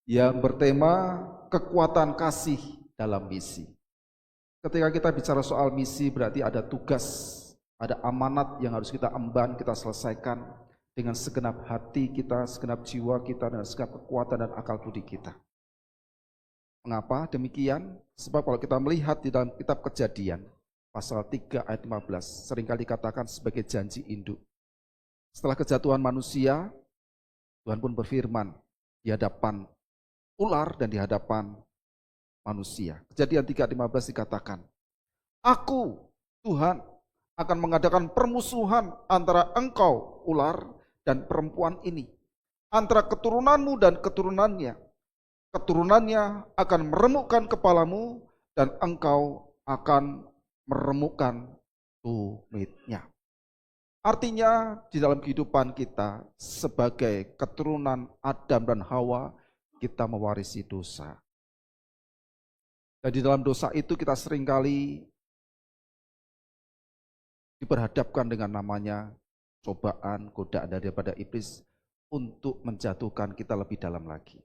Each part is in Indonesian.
yang bertema kekuatan kasih dalam misi. Ketika kita bicara soal misi berarti ada tugas, ada amanat yang harus kita emban, kita selesaikan dengan segenap hati kita, segenap jiwa kita, dan segenap kekuatan dan akal budi kita. Mengapa demikian? Sebab kalau kita melihat di dalam kitab Kejadian, pasal 3 ayat 15, seringkali dikatakan sebagai janji induk. Setelah kejatuhan manusia, Tuhan pun berfirman di hadapan ular dan di hadapan manusia. Kejadian 3 ayat 15 dikatakan, Aku, Tuhan, akan mengadakan permusuhan antara engkau, ular, dan perempuan ini, antara keturunanmu dan keturunannya. Keturunannya akan meremukkan kepalamu, dan engkau akan meremukkan tumitnya. Artinya di dalam kehidupan kita sebagai keturunan Adam dan Hawa, kita mewarisi dosa. Dan di dalam dosa itu kita seringkali diperhadapkan dengan namanya cobaan, godaan daripada iblis untuk menjatuhkan kita lebih dalam lagi.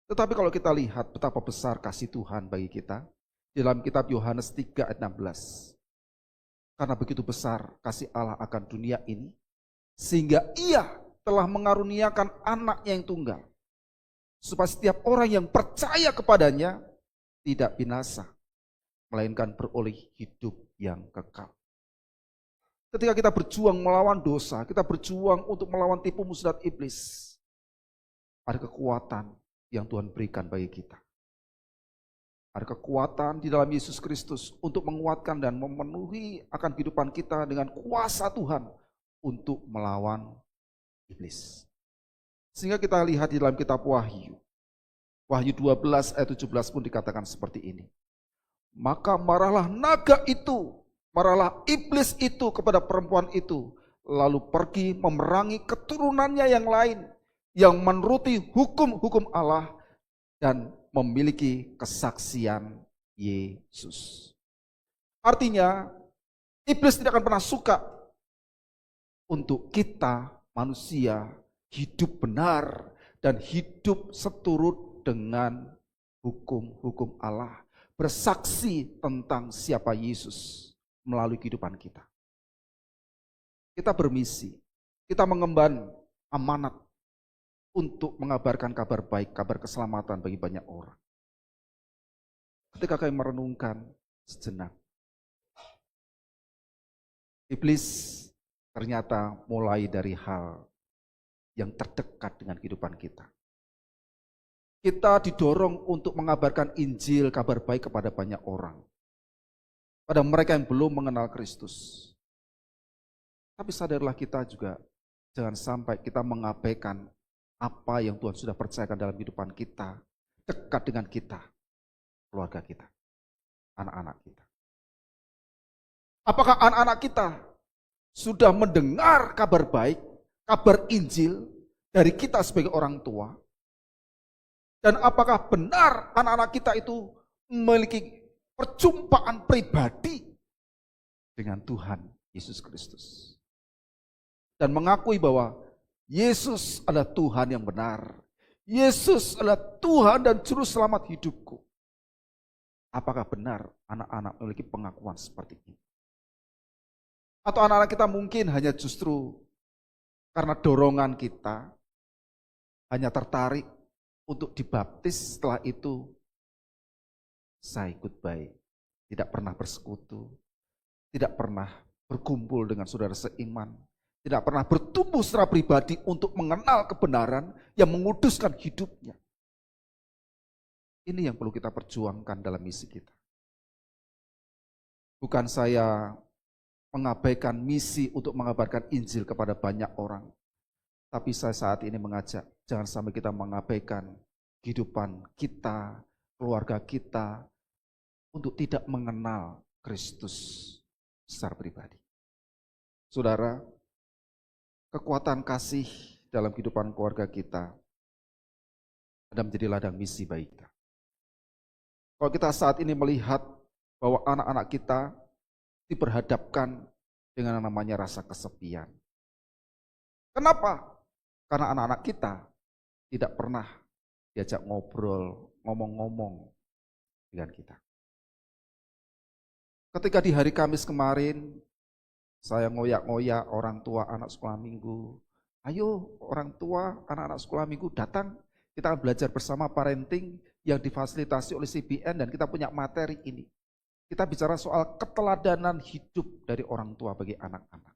Tetapi kalau kita lihat betapa besar kasih Tuhan bagi kita, di dalam kitab Yohanes 3 ayat 16. Karena begitu besar kasih Allah akan dunia ini, sehingga Ia telah mengaruniakan anaknya yang tunggal, supaya setiap orang yang percaya kepadanya tidak binasa, melainkan beroleh hidup yang kekal. Ketika kita berjuang melawan dosa, kita berjuang untuk melawan tipu muslihat iblis, ada kekuatan yang Tuhan berikan bagi kita. Ada kekuatan di dalam Yesus Kristus untuk menguatkan dan memenuhi akan kehidupan kita dengan kuasa Tuhan untuk melawan iblis. Sehingga kita lihat di dalam kitab Wahyu. Wahyu 12 ayat 17 pun dikatakan seperti ini. Maka marahlah naga itu, marahlah iblis itu kepada perempuan itu, lalu pergi memerangi keturunannya yang lain, yang menuruti hukum-hukum Allah dan memiliki kesaksian Yesus. Artinya, iblis tidak akan pernah suka untuk kita manusia hidup benar dan hidup seturut dengan hukum-hukum Allah, bersaksi tentang siapa Yesus melalui kehidupan kita. Kita bermisi, kita mengemban amanat untuk mengabarkan kabar baik, kabar keselamatan bagi banyak orang. Ketika kami merenungkan sejenak, iblis ternyata mulai dari hal yang terdekat dengan kehidupan kita. Kita didorong untuk mengabarkan Injil, kabar baik kepada banyak orang, pada mereka yang belum mengenal Kristus. Tapi sadarlah kita juga, jangan sampai kita mengabaikan apa yang Tuhan sudah percayakan dalam kehidupan kita, dekat dengan kita, keluarga kita, anak-anak kita. Apakah anak-anak kita sudah mendengar kabar baik, kabar Injil dari kita sebagai orang tua? Dan apakah benar anak-anak kita itu memiliki perjumpaan pribadi dengan Tuhan Yesus Kristus? Dan mengakui bahwa Yesus adalah Tuhan yang benar. Yesus adalah Tuhan dan Juru Selamat hidupku. Apakah benar anak-anak memiliki pengakuan seperti ini? Atau anak-anak kita mungkin hanya justru karena dorongan kita, hanya tertarik untuk dibaptis, setelah itu saya ikut baik. Tidak pernah bersekutu, tidak pernah berkumpul dengan saudara seiman, tidak pernah bertumbuh secara pribadi untuk mengenal kebenaran yang menguduskan hidupnya. Ini yang perlu kita perjuangkan dalam misi kita. Bukan saya mengabaikan misi untuk mengabarkan Injil kepada banyak orang. Tapi saya saat ini mengajak, jangan sampai kita mengabaikan kehidupan kita, keluarga kita, untuk tidak mengenal Kristus secara pribadi. Saudara, kekuatan kasih dalam kehidupan keluarga kita ada menjadi ladang misi bagi kita. Kalau kita saat ini melihat bahwa anak-anak kita diperhadapkan dengan yang namanya rasa kesepian. Kenapa? Karena anak-anak kita tidak pernah diajak ngobrol, ngomong-ngomong dengan kita. Ketika di hari Kamis kemarin, saya ngoyak-ngoyak orang tua anak sekolah minggu. Ayo orang tua anak-anak sekolah minggu datang, kita akan belajar bersama parenting yang difasilitasi oleh CBN dan kita punya materi ini. Kita bicara soal keteladanan hidup dari orang tua bagi anak-anak.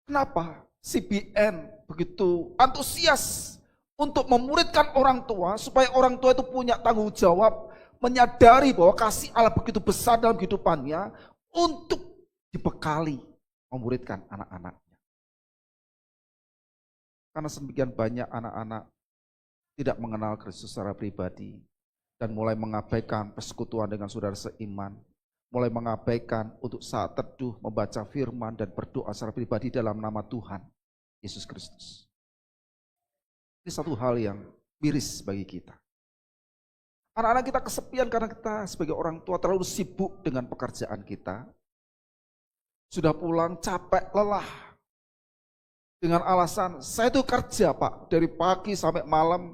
Kenapa CBN begitu antusias untuk memuridkan orang tua supaya orang tua itu punya tanggung jawab, menyadari bahwa kasih Allah begitu besar dalam kehidupannya untuk dibekali memuridkan anak-anaknya. Karena sebagian banyak anak-anak tidak mengenal Kristus secara pribadi dan mulai mengabaikan persekutuan dengan saudara seiman, mulai mengabaikan untuk saat teduh membaca firman dan berdoa secara pribadi dalam nama Tuhan Yesus Kristus. Ini satu hal yang miris bagi kita. Anak-anak kita kesepian karena kita sebagai orang tua terlalu sibuk dengan pekerjaan kita. Sudah pulang capek, lelah. Dengan alasan, saya itu kerja Pak, dari pagi sampai malam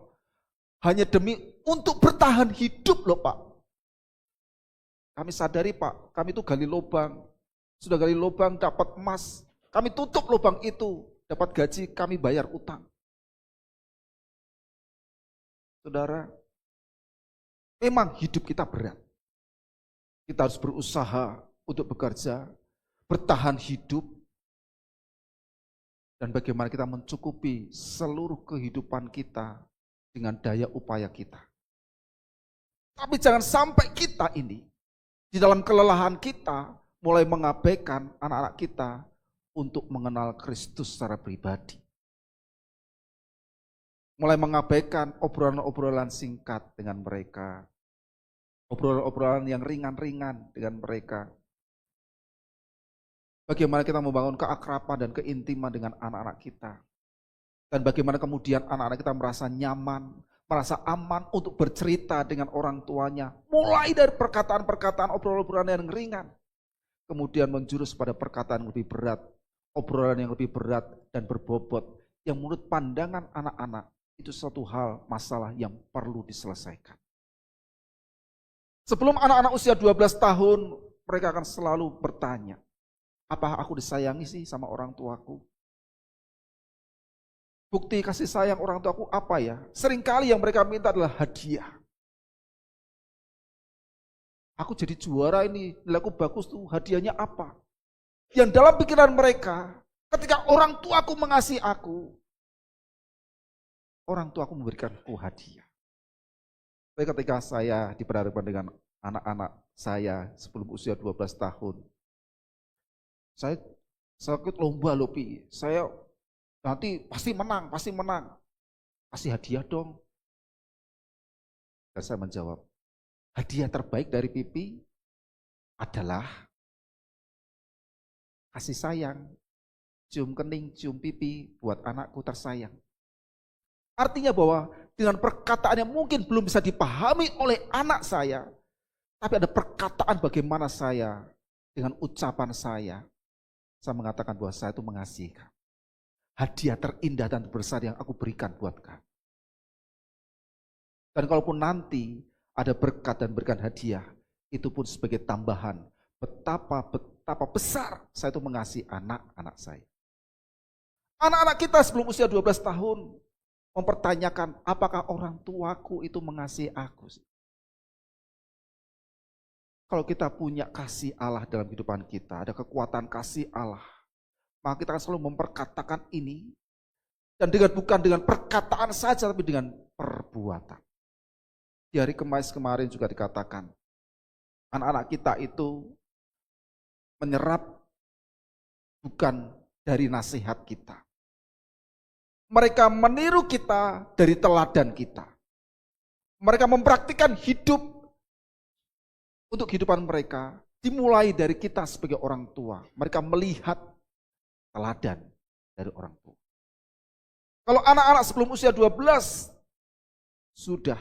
hanya demi untuk bertahan hidup loh Pak. Kami sadari Pak, kami itu gali lubang. Sudah gali lubang dapat emas, kami tutup lubang itu, dapat gaji, kami bayar utang. Saudara, memang hidup kita berat. Kita harus berusaha untuk bekerja, bertahan hidup, dan bagaimana kita mencukupi seluruh kehidupan kita dengan daya upaya kita. Tapi jangan sampai kita ini, di dalam kelelahan kita, mulai mengabaikan anak-anak kita untuk mengenal Kristus secara pribadi. Mulai mengabaikan obrolan-obrolan singkat dengan mereka. Obrolan-obrolan yang ringan-ringan dengan mereka. Bagaimana kita membangun keakraban dan keintiman dengan anak-anak kita. Dan bagaimana kemudian anak-anak kita merasa nyaman, merasa aman untuk bercerita dengan orang tuanya. Mulai dari perkataan-perkataan obrolan-obrolan yang ringan. Kemudian menjurus pada perkataan yang lebih berat. Obrolan yang lebih berat dan berbobot. Yang menurut pandangan anak-anak itu suatu hal, masalah yang perlu diselesaikan. Sebelum anak-anak usia 12 tahun, mereka akan selalu bertanya, apakah aku disayangi sih sama orang tuaku? Bukti kasih sayang orang tuaku apa ya? Seringkali yang mereka minta adalah hadiah. Aku jadi juara ini, nilaiku bagus tuh, hadiahnya apa? Yang dalam pikiran mereka, ketika orang tuaku mengasihi aku, orang tuaku memberikanku hadiah. Tapi ketika saya diperhadapkan dengan anak-anak saya sebelum usia 12 tahun, saya ikut lomba loh Pi, saya nanti pasti menang. Kasih hadiah dong. Dan saya menjawab, hadiah terbaik dari Pipi adalah kasih sayang. Cium kening, cium pipi buat anakku tersayang. Artinya bahwa dengan perkataan yang mungkin belum bisa dipahami oleh anak saya, tapi ada perkataan bagaimana saya, dengan ucapan saya mengatakan bahwa saya itu mengasihi kamu. Hadiah terindah dan terbesar yang aku berikan buat kamu. Dan kalaupun nanti ada berkat dan berikan hadiah, itu pun sebagai tambahan betapa besar saya itu mengasihi anak-anak saya. Anak-anak kita sebelum usia 12 tahun mempertanyakan apakah orang tuaku itu mengasihi aku. Kalau kita punya kasih Allah dalam kehidupan kita, ada kekuatan kasih Allah, maka kita akan selalu memperkatakan ini, dan bukan dengan perkataan saja, tapi dengan perbuatan. Di hari Kamis kemarin juga dikatakan, anak-anak kita itu menyerap bukan dari nasihat kita. Mereka meniru kita dari teladan kita. Mereka mempraktikkan hidup untuk kehidupan mereka dimulai dari kita sebagai orang tua. Mereka melihat teladan dari orang tua. Kalau anak-anak sebelum usia 12 sudah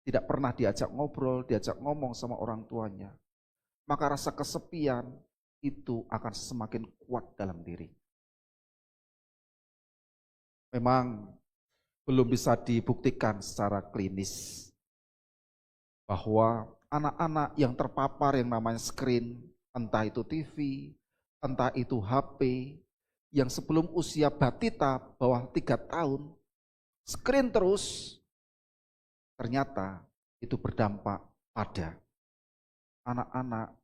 tidak pernah diajak ngobrol, diajak ngomong sama orang tuanya, maka rasa kesepian itu akan semakin kuat dalam diri. Memang belum bisa dibuktikan secara klinis bahwa anak-anak yang terpapar yang namanya screen, entah itu TV, entah itu HP, yang sebelum usia batita bawah 3 tahun, screen terus, ternyata itu berdampak pada anak-anak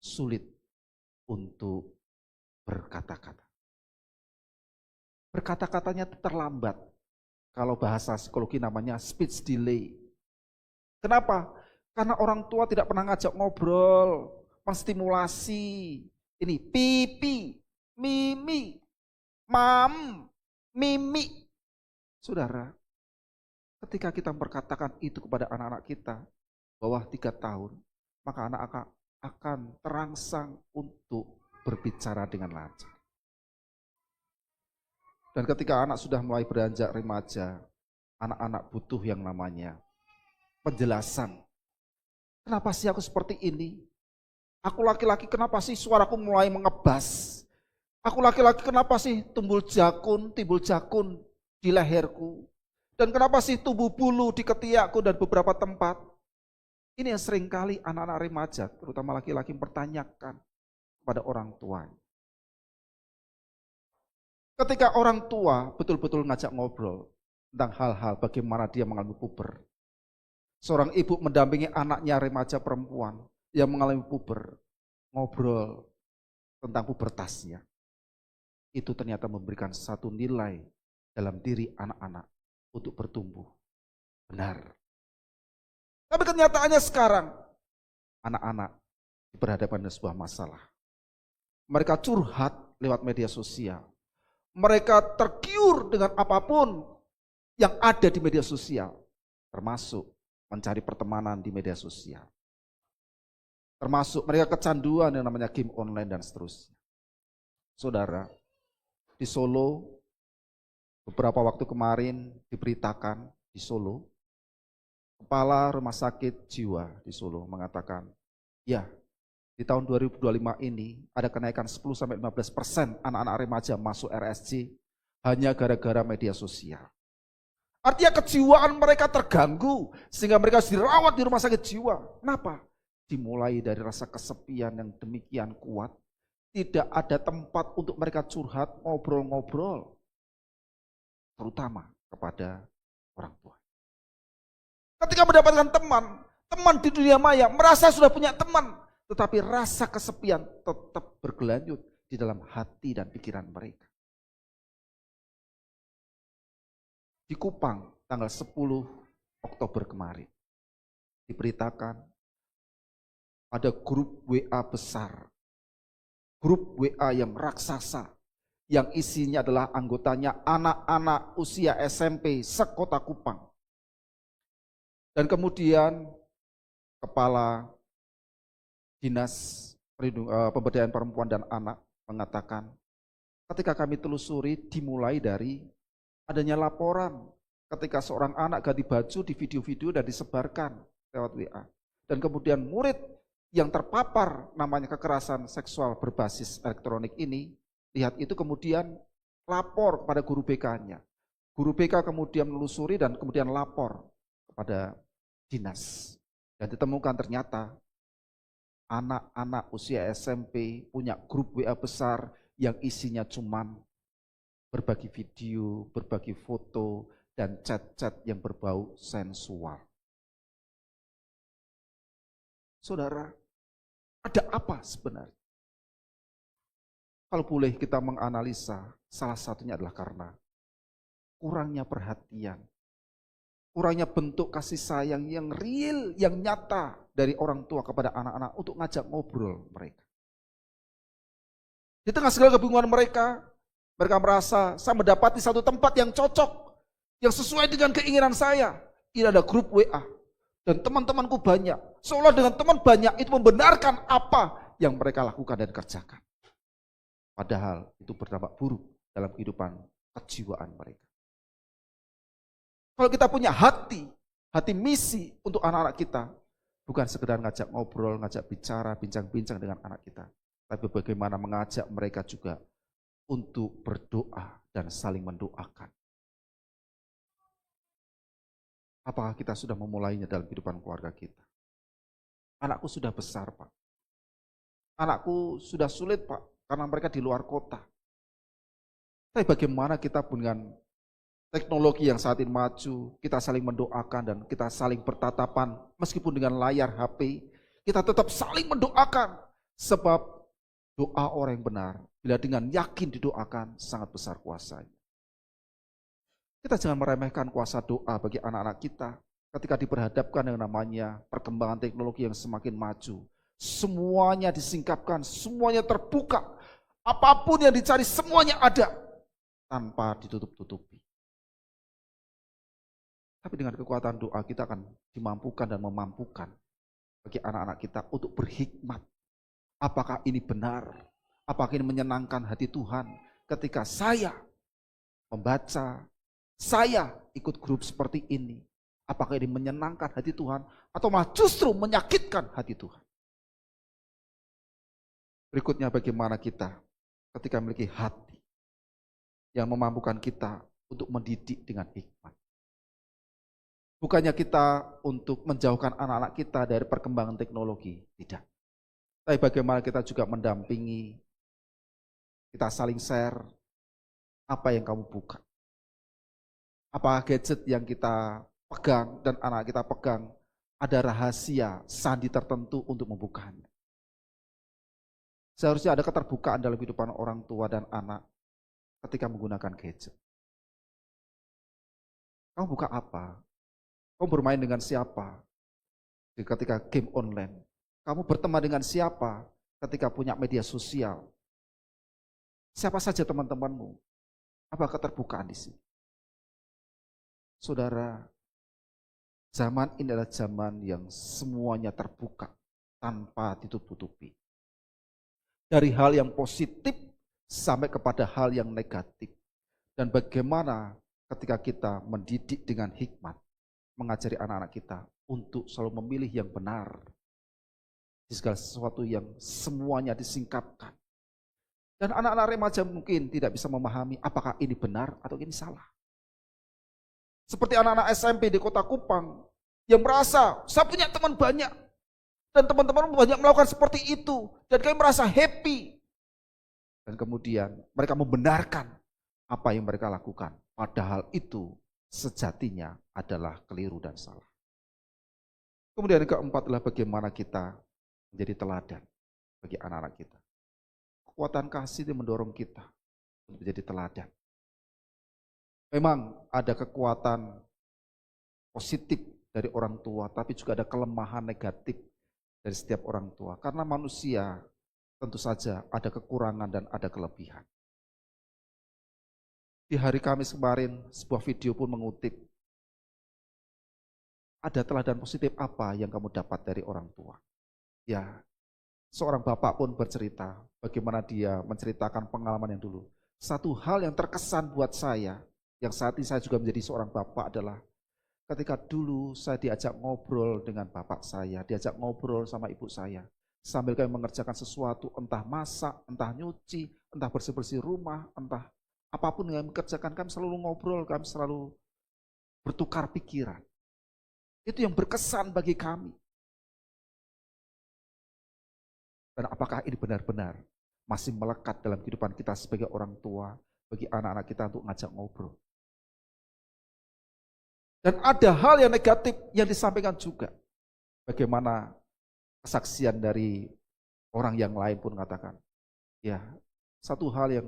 sulit untuk berkata-kata. Berkata-katanya terlambat. Kalau bahasa psikologi namanya speech delay. Kenapa? Karena orang tua tidak pernah ngajak ngobrol, menstimulasi. Ini pipi, mimi, mam, mimi. Saudara, ketika kita berkatakan itu kepada anak-anak kita, bawah 3 tahun, maka anak akan terangsang untuk berbicara dengan lancar. Dan ketika anak sudah mulai beranjak remaja, anak-anak butuh yang namanya penjelasan. Kenapa sih aku seperti ini? Aku laki-laki kenapa sih suaraku mulai mengebas? Aku laki-laki kenapa sih timbul jakun di leherku? Dan kenapa sih tumbuh bulu di ketiakku dan beberapa tempat? Ini yang seringkali anak-anak remaja, terutama laki-laki mempertanyakan kepada orang tuanya. Ketika orang tua betul-betul ngajak ngobrol tentang hal-hal bagaimana dia mengalami puber. Seorang ibu mendampingi anaknya remaja perempuan yang mengalami puber, ngobrol tentang pubertasnya. Itu ternyata memberikan satu nilai dalam diri anak-anak untuk bertumbuh. Benar. Tapi kenyataannya sekarang, anak-anak berhadapan dengan sebuah masalah. Mereka curhat lewat media sosial. Mereka tergiur dengan apapun yang ada di media sosial, termasuk mencari pertemanan di media sosial. Termasuk mereka kecanduan yang namanya game online dan seterusnya. Saudara, di Solo, beberapa waktu kemarin diberitakan di Solo, Kepala Rumah Sakit Jiwa di Solo mengatakan, ya, di tahun 2025 ini ada kenaikan 10-15% anak-anak remaja masuk RSJ hanya gara-gara media sosial. Artinya kejiwaan mereka terganggu sehingga mereka harus dirawat di rumah sakit jiwa. Kenapa? Dimulai dari rasa kesepian yang demikian kuat. Tidak ada tempat untuk mereka curhat, ngobrol-ngobrol. Terutama kepada orang tua. Ketika mendapatkan teman di dunia maya, merasa sudah punya teman. Tetapi rasa kesepian tetap bergelanjut di dalam hati dan pikiran mereka. Di Kupang tanggal 10 Oktober kemarin diberitakan ada grup WA besar. Grup WA yang raksasa. Yang isinya adalah anggotanya anak-anak usia SMP sekota Kupang. Dan kemudian Kepala Dinas Pemberdayaan Perempuan dan Anak mengatakan, ketika kami telusuri dimulai dari adanya laporan ketika seorang anak ganti baju di video-video dan disebarkan lewat WA. Dan kemudian murid yang terpapar namanya kekerasan seksual berbasis elektronik ini, lihat itu kemudian lapor kepada guru BK-nya. Guru BK kemudian menelusuri dan kemudian lapor kepada dinas. Dan ditemukan ternyata anak-anak usia SMP punya grup WA besar yang isinya cuman berbagi video, berbagi foto, dan chat-chat yang berbau sensual. Saudara, ada apa sebenarnya? Kalau boleh kita menganalisa, salah satunya adalah karena kurangnya perhatian, kurangnya bentuk kasih sayang yang real, yang nyata dari orang tua kepada anak-anak untuk ngajak ngobrol mereka. Di tengah segala kebingungan mereka merasa saya mendapati satu tempat yang cocok, yang sesuai dengan keinginan saya. Ini ada grup WA dan teman-temanku banyak. Seolah dengan teman banyak itu membenarkan apa yang mereka lakukan dan kerjakan. Padahal itu berdampak buruk dalam kehidupan kejiwaan mereka. Kalau kita punya hati misi untuk anak-anak kita, bukan sekedar ngajak ngobrol, ngajak bicara, bincang-bincang dengan anak kita, tapi bagaimana mengajak mereka juga untuk berdoa dan saling mendoakan. Apakah kita sudah memulainya dalam kehidupan keluarga kita? Anakku sudah besar, Pak. Anakku sudah sulit, Pak, karena mereka di luar kota. Tapi bagaimana kita dengan teknologi yang saat ini maju, kita saling mendoakan dan kita saling bertatapan, meskipun dengan layar HP, kita tetap saling mendoakan. Sebab doa orang yang benar, bila dengan yakin didoakan, sangat besar kuasanya. Kita jangan meremehkan kuasa doa bagi anak-anak kita ketika diperhadapkan yang namanya perkembangan teknologi yang semakin maju. Semuanya disingkapkan, semuanya terbuka. Apapun yang dicari semuanya ada tanpa ditutup-tutupi. Tapi dengan kekuatan doa kita akan dimampukan dan memampukan bagi anak-anak kita untuk berhikmat. Apakah ini benar? Apakah ini menyenangkan hati Tuhan ketika saya membaca, saya ikut grup seperti ini? Apakah ini menyenangkan hati Tuhan atau malah justru menyakitkan hati Tuhan? Berikutnya bagaimana kita ketika memiliki hati yang memampukan kita untuk mendidik dengan hikmat. Bukannya kita untuk menjauhkan anak-anak kita dari perkembangan teknologi, tidak. Tapi bagaimana kita juga mendampingi, kita saling share apa yang kamu buka. Apakah gadget yang kita pegang dan anak kita pegang ada rahasia sandi tertentu untuk membukanya. Seharusnya ada keterbukaan dalam kehidupan orang tua dan anak ketika menggunakan gadget. Kamu buka apa? Kamu bermain dengan siapa ketika game online? Kamu berteman dengan siapa ketika punya media sosial? Siapa saja teman-temanmu? Apa keterbukaan di sini? Saudara, zaman ini adalah zaman yang semuanya terbuka tanpa ditutup-tutupi. Dari hal yang positif sampai kepada hal yang negatif. Dan bagaimana ketika kita mendidik dengan hikmat, mengajari anak-anak kita untuk selalu memilih yang benar di segala sesuatu yang semuanya disingkapkan. Dan anak-anak remaja mungkin tidak bisa memahami apakah ini benar atau ini salah. Seperti anak-anak SMP di Kota Kupang yang merasa saya punya teman banyak dan teman-teman banyak melakukan seperti itu dan kami merasa happy. Dan kemudian mereka membenarkan apa yang mereka lakukan. Padahal itu sejatinya adalah keliru dan salah. Kemudian yang keempat adalah bagaimana kita menjadi teladan bagi anak-anak kita. Kekuatan kasih itu mendorong kita untuk menjadi teladan. Memang ada kekuatan positif dari orang tua, tapi juga ada kelemahan negatif dari setiap orang tua. Karena manusia tentu saja ada kekurangan dan ada kelebihan. Di hari Kamis kemarin, sebuah video pun mengutip, ada teladan positif apa yang kamu dapat dari orang tua? Ya, seorang bapak pun bercerita bagaimana dia menceritakan pengalaman yang dulu. Satu hal yang terkesan buat saya, yang saat ini saya juga menjadi seorang bapak adalah ketika dulu saya diajak ngobrol dengan bapak saya, diajak ngobrol sama ibu saya. Sambil kami mengerjakan sesuatu, entah masak, entah nyuci, entah bersih-bersih rumah, entah apapun yang kami kerjakan, kami selalu ngobrol, kami selalu bertukar pikiran. Itu yang berkesan bagi kami. Dan apakah ini benar-benar masih melekat dalam kehidupan kita sebagai orang tua, bagi anak-anak kita untuk ngajak ngobrol. Dan ada hal yang negatif yang disampaikan juga. Bagaimana kesaksian dari orang yang lain pun mengatakan, ya, satu hal yang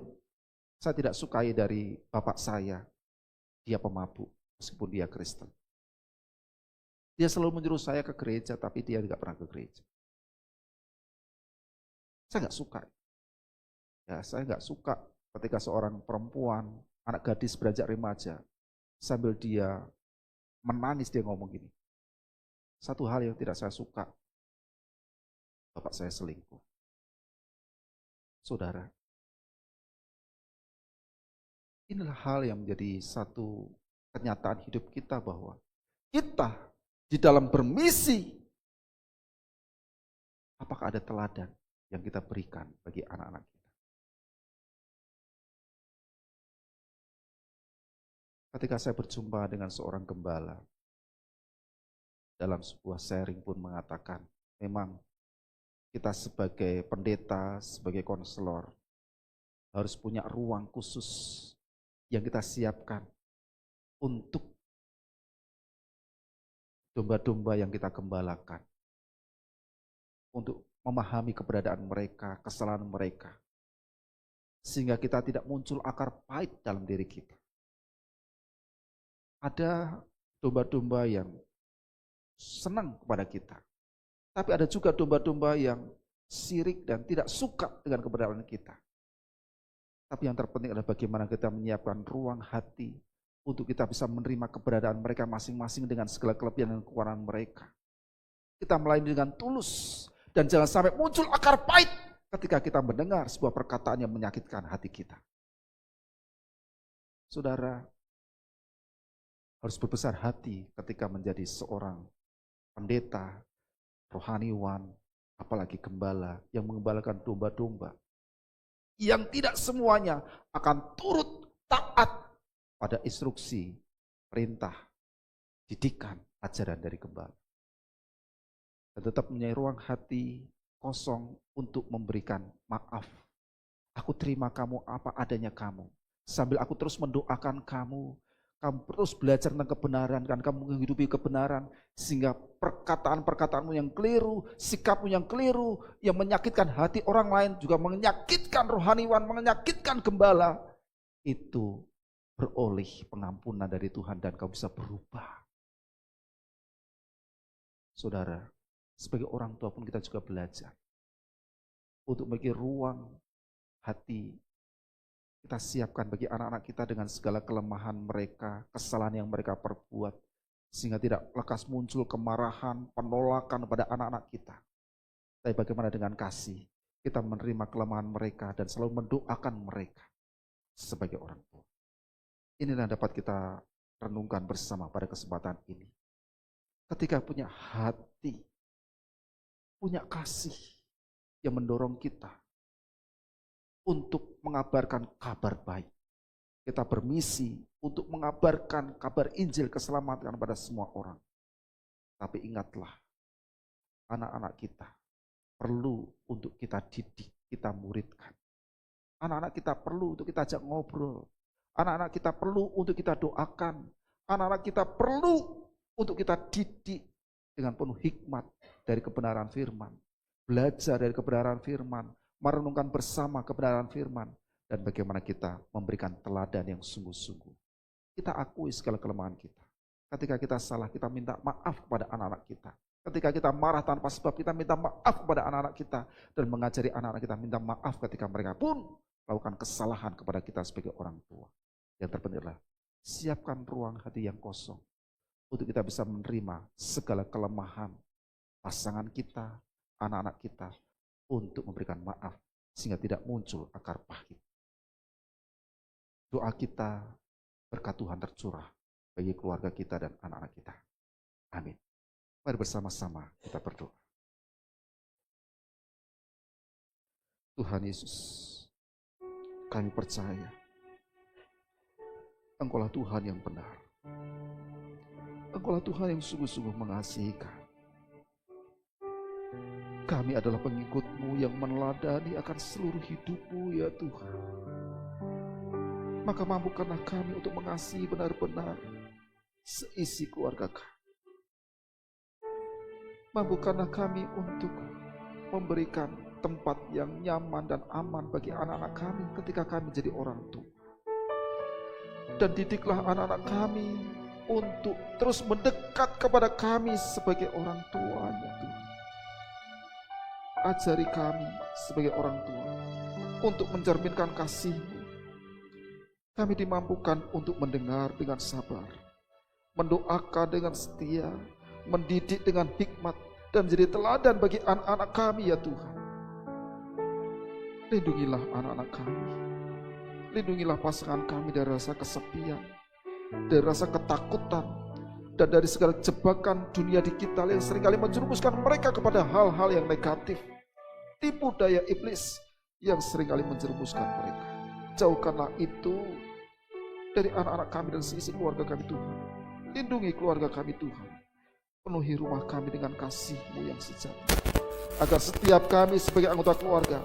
saya tidak sukai dari bapak saya, dia pemabuk meskipun dia Kristen. Dia selalu menyuruh saya ke gereja, tapi dia tidak pernah ke gereja. Saya nggak suka. Ya, saya nggak suka ketika seorang perempuan, anak gadis beranjak remaja, sambil dia menangis dia ngomong gini. Satu hal yang tidak saya suka, bapak saya selingkuh. Saudara, inilah hal yang menjadi satu kenyataan hidup kita bahwa kita di dalam bermisi, apakah ada teladan yang kita berikan bagi anak-anak kita? Ketika saya berjumpa dengan seorang gembala, dalam sebuah sharing pun mengatakan, memang kita sebagai pendeta, sebagai konselor, harus punya ruang khusus yang kita siapkan untuk domba-domba yang kita gembalakan, untuk memahami keberadaan mereka, kesalahan mereka, sehingga kita tidak muncul akar pahit dalam diri kita. Ada domba-domba yang senang kepada kita, tapi ada juga domba-domba yang sirik dan tidak suka dengan keberadaan kita. Tapi yang terpenting adalah bagaimana kita menyiapkan ruang hati untuk kita bisa menerima keberadaan mereka masing-masing dengan segala kelebihan dan kekurangan mereka. Kita melayani dengan tulus dan jangan sampai muncul akar pahit ketika kita mendengar sebuah perkataan yang menyakitkan hati kita. Saudara harus berbesar hati ketika menjadi seorang pendeta, rohaniwan, apalagi gembala yang mengembalakan domba-domba, yang tidak semuanya akan turut taat pada instruksi, perintah, didikan, ajaran dari gembala. Dan tetap mempunyai ruang hati kosong untuk memberikan maaf. Aku terima kamu apa adanya kamu. Sambil aku terus mendoakan kamu terus belajar tentang kebenaran, kan kamu menghidupi kebenaran, sehingga perkataan-perkataanmu yang keliru, sikapmu yang keliru, yang menyakitkan hati orang lain, juga menyakitkan rohaniwan, menyakitkan gembala, itu beroleh pengampunan dari Tuhan dan kamu bisa berubah. Saudara, sebagai orang tua pun kita juga belajar untuk memiliki ruang hati. Kita siapkan bagi anak-anak kita dengan segala kelemahan mereka, kesalahan yang mereka perbuat, sehingga tidak lekas muncul kemarahan, penolakan pada anak-anak kita. Tapi bagaimana dengan kasih, kita menerima kelemahan mereka dan selalu mendoakan mereka sebagai orang tua. Inilah yang dapat kita renungkan bersama pada kesempatan ini. Ketika punya hati, punya kasih yang mendorong kita untuk mengabarkan kabar baik. Kita bermisi untuk mengabarkan kabar Injil keselamatan pada semua orang. Tapi ingatlah, anak-anak kita perlu untuk kita didik, kita muridkan. Anak-anak kita perlu untuk kita ajak ngobrol. Anak-anak kita perlu untuk kita doakan. Anak-anak kita perlu untuk kita didik dengan penuh hikmat dari kebenaran firman. Belajar dari kebenaran firman. Merenungkan bersama kebenaran firman, dan bagaimana kita memberikan teladan yang sungguh-sungguh. Kita akui segala kelemahan kita. Ketika kita salah, kita minta maaf kepada anak-anak kita. Ketika kita marah tanpa sebab, kita minta maaf kepada anak-anak kita, dan mengajari anak-anak kita minta maaf ketika mereka pun melakukan kesalahan kepada kita sebagai orang tua. Yang terpenting adalah siapkan ruang hati yang kosong untuk kita bisa menerima segala kelemahan pasangan kita, anak-anak kita, untuk memberikan maaf sehingga tidak muncul akar pahit. Doa kita berkat Tuhan tercurah bagi keluarga kita dan anak-anak kita. Amin. Mari bersama-sama kita berdoa. Tuhan Yesus, kami percaya Engkaulah Tuhan yang benar. Engkaulah Tuhan yang sungguh-sungguh mengasihi kami. Kami adalah pengikut-Mu yang meneladani akan seluruh hidup-Mu ya Tuhan. Maka mampukanlah kami untuk mengasihi benar-benar seisi keluarga kami. Mampukanlah kami untuk memberikan tempat yang nyaman dan aman bagi anak-anak kami ketika kami jadi orang tua. Dan didiklah anak-anak kami untuk terus mendekat kepada kami sebagai orang tua ya Tuhan. Ajari kami sebagai orang tua untuk mencerminkan kasih-Mu. Kami dimampukan untuk mendengar dengan sabar, mendoakan dengan setia, mendidik dengan hikmat, dan menjadi teladan bagi anak-anak kami ya Tuhan. Lindungilah anak-anak kami. Lindungilah pasangan kami dari rasa kesepian, dari rasa ketakutan, dan dari segala jebakan dunia digital yang seringkali menjerumuskan mereka kepada hal-hal yang negatif. Tipu daya iblis yang seringkali menjerumuskan mereka. Jauhkanlah itu dari anak-anak kami dan seisi keluarga kami Tuhan. Lindungi keluarga kami Tuhan. Penuhi rumah kami dengan kasih-Mu yang sejati. Agar setiap kami sebagai anggota keluarga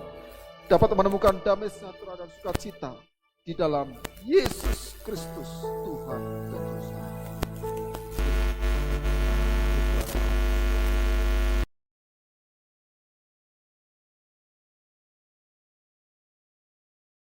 dapat menemukan damai sejahtera dan sukacita di dalam Yesus Kristus Tuhan.